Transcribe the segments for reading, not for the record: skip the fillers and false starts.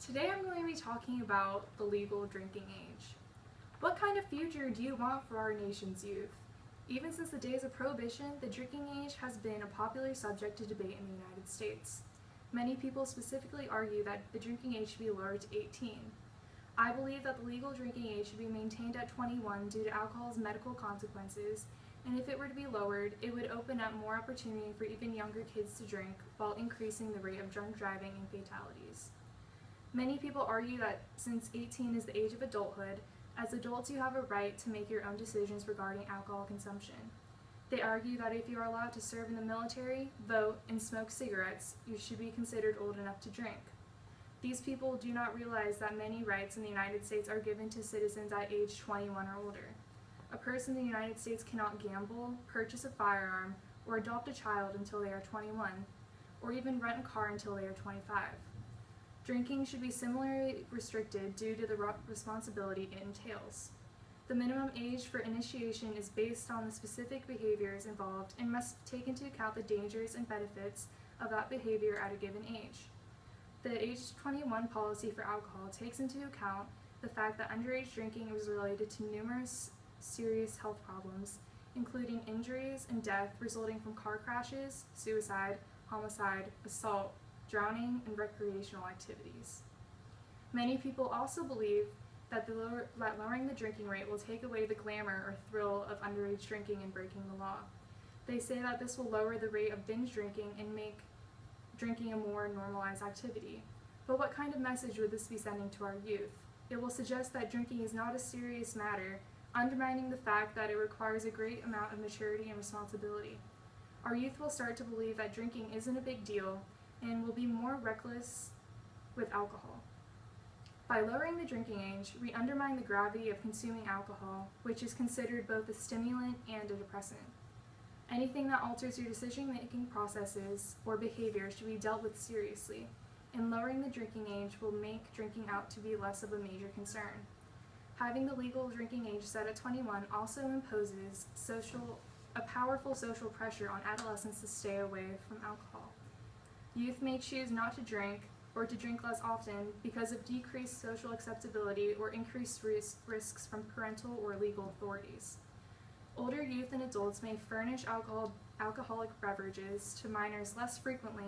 Today I'm going to be talking about the legal drinking age. What kind of future do you want for our nation's youth? Even since the days of Prohibition, the drinking age has been a popular subject to debate in the United States. Many people specifically argue that the drinking age should be lowered to 18. I believe that the legal drinking age should be maintained at 21 due to alcohol's medical consequences, and if it were to be lowered, it would open up more opportunity for even younger kids to drink while increasing the rate of drunk driving and fatalities. Many people argue that since 18 is the age of adulthood, as adults you have a right to make your own decisions regarding alcohol consumption. They argue that if you are allowed to serve in the military, vote, and smoke cigarettes, you should be considered old enough to drink. These people do not realize that many rights in the United States are given to citizens at age 21 or older. A person in the United States cannot gamble, purchase a firearm, or adopt a child until they are 21, or even rent a car until they are 25. Drinking should be similarly restricted due to the responsibility it entails. The minimum age for initiation is based on the specific behaviors involved and must take into account the dangers and benefits of that behavior at a given age. The age 21 policy for alcohol takes into account the fact that underage drinking is related to numerous serious health problems, including injuries and death resulting from car crashes, suicide, homicide, assault, drowning, and recreational activities. Many people also believe that lowering the drinking rate will take away the glamour or thrill of underage drinking and breaking the law. They say that this will lower the rate of binge drinking and make drinking a more normalized activity. But what kind of message would this be sending to our youth? It will suggest that drinking is not a serious matter, undermining the fact that it requires a great amount of maturity and responsibility. Our youth will start to believe that drinking isn't a big deal and will be more reckless with alcohol. By lowering the drinking age, we undermine the gravity of consuming alcohol, which is considered both a stimulant and a depressant. Anything that alters your decision-making processes or behavior should be dealt with seriously, and lowering the drinking age will make drinking out to be less of a major concern. Having the legal drinking age set at 21 also imposes a powerful social pressure on adolescents to stay away from alcohol. Youth may choose not to drink or to drink less often because of decreased social acceptability or increased risks from parental or legal authorities. Older youth and adults may furnish alcoholic beverages to minors less frequently,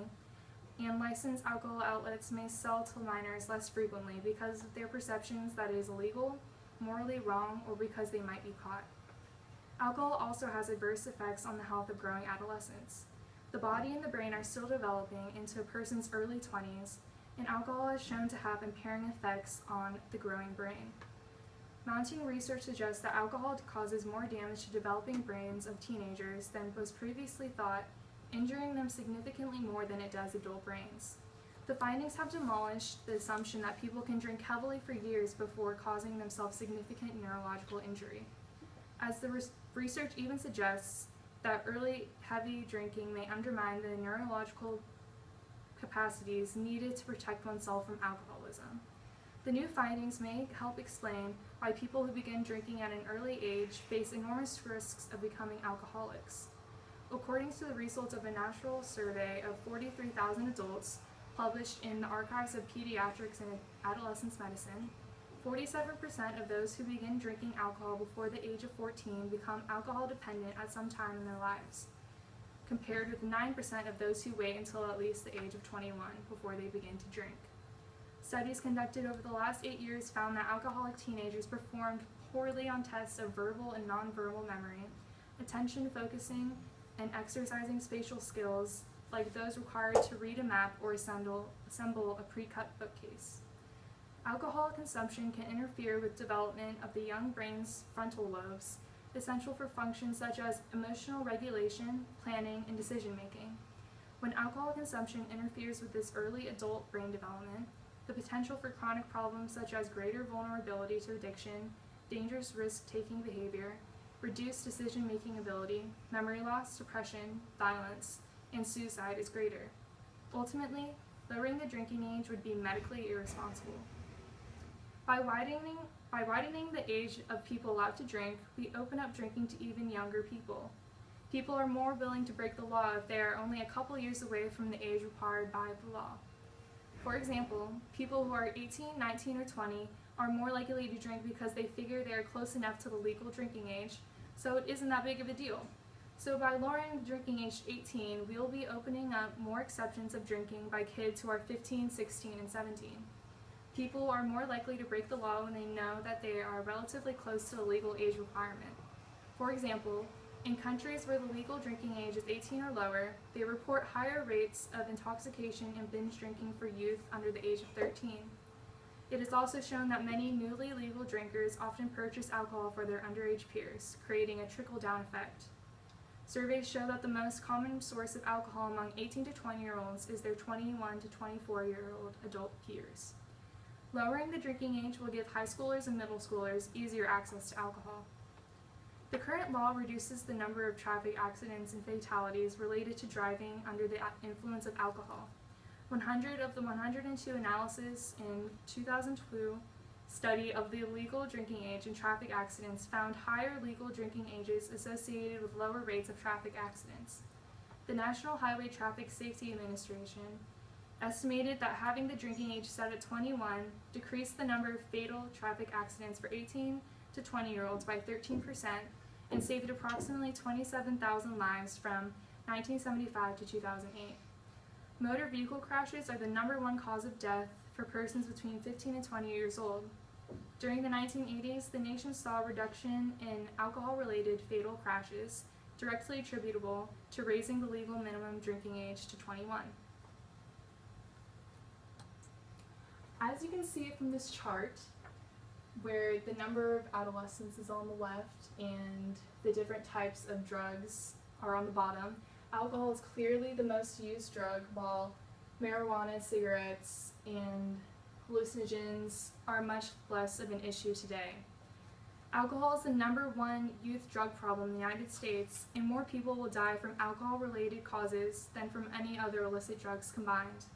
and licensed alcohol outlets may sell to minors less frequently because of their perceptions that it is illegal, morally wrong, or because they might be caught. Alcohol also has adverse effects on the health of growing adolescents. The body and the brain are still developing into a person's early 20s, and alcohol is shown to have impairing effects on the growing brain. Mounting research suggests that alcohol causes more damage to developing brains of teenagers than was previously thought, injuring them significantly more than it does adult brains. The findings have demolished the assumption that people can drink heavily for years before causing themselves significant neurological injury. As the research even suggests that early heavy drinking may undermine the neurological capacities needed to protect oneself from alcoholism. The new findings may help explain why people who begin drinking at an early age face enormous risks of becoming alcoholics. According to the results of a national survey of 43,000 adults published in the Archives of Pediatrics and Adolescent Medicine, 47% of those who begin drinking alcohol before the age of 14 become alcohol dependent at some time in their lives, compared with 9% of those who wait until at least the age of 21 before they begin to drink. Studies conducted over the last 8 years found that alcoholic teenagers performed poorly on tests of verbal and nonverbal memory, attention focusing, and exercising spatial skills like those required to read a map or assemble a pre-cut bookcase. Alcohol consumption can interfere with development of the young brain's frontal lobes, essential for functions such as emotional regulation, planning, and decision-making. When alcohol consumption interferes with this early adult brain development, the potential for chronic problems such as greater vulnerability to addiction, dangerous risk-taking behavior, reduced decision-making ability, memory loss, depression, violence, and suicide is greater. Ultimately, lowering the drinking age would be medically irresponsible. By widening the age of people allowed to drink, we open up drinking to even younger people. People are more willing to break the law if they are only a couple years away from the age required by the law. For example, people who are 18, 19, or 20 are more likely to drink because they figure they are close enough to the legal drinking age, so it isn't that big of a deal. So by lowering the drinking age to 18, we will be opening up more exceptions of drinking by kids who are 15, 16, and 17. People are more likely to break the law when they know that they are relatively close to the legal age requirement. For example, in countries where the legal drinking age is 18 or lower, they report higher rates of intoxication and binge drinking for youth under the age of 13. It is also shown that many newly legal drinkers often purchase alcohol for their underage peers, creating a trickle-down effect. Surveys show that the most common source of alcohol among 18 to 20-year-olds is their 21 to 24-year-old adult peers. Lowering the drinking age will give high schoolers and middle schoolers easier access to alcohol. The current law reduces the number of traffic accidents and fatalities related to driving under the influence of alcohol. 100 of the 102 analyses in 2002 study of the legal drinking age and traffic accidents found higher legal drinking ages associated with lower rates of traffic accidents. The National Highway Traffic Safety Administration estimated that having the drinking age set at 21 decreased the number of fatal traffic accidents for 18 to 20-year-olds by 13% and saved approximately 27,000 lives from 1975 to 2008. Motor vehicle crashes are the #1 cause of death for persons between 15 and 20 years old. During the 1980s, the nation saw a reduction in alcohol-related fatal crashes, directly attributable to raising the legal minimum drinking age to 21. As you can see from this chart, where the number of adolescents is on the left and the different types of drugs are on the bottom, alcohol is clearly the most used drug, while marijuana, cigarettes, and hallucinogens are much less of an issue today. Alcohol is the #1 youth drug problem in the United States, and more people will die from alcohol-related causes than from any other illicit drugs combined.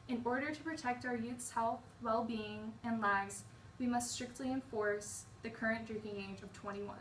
In order to protect our youth's health, well-being, and lives, we must strictly enforce the current drinking age of 21.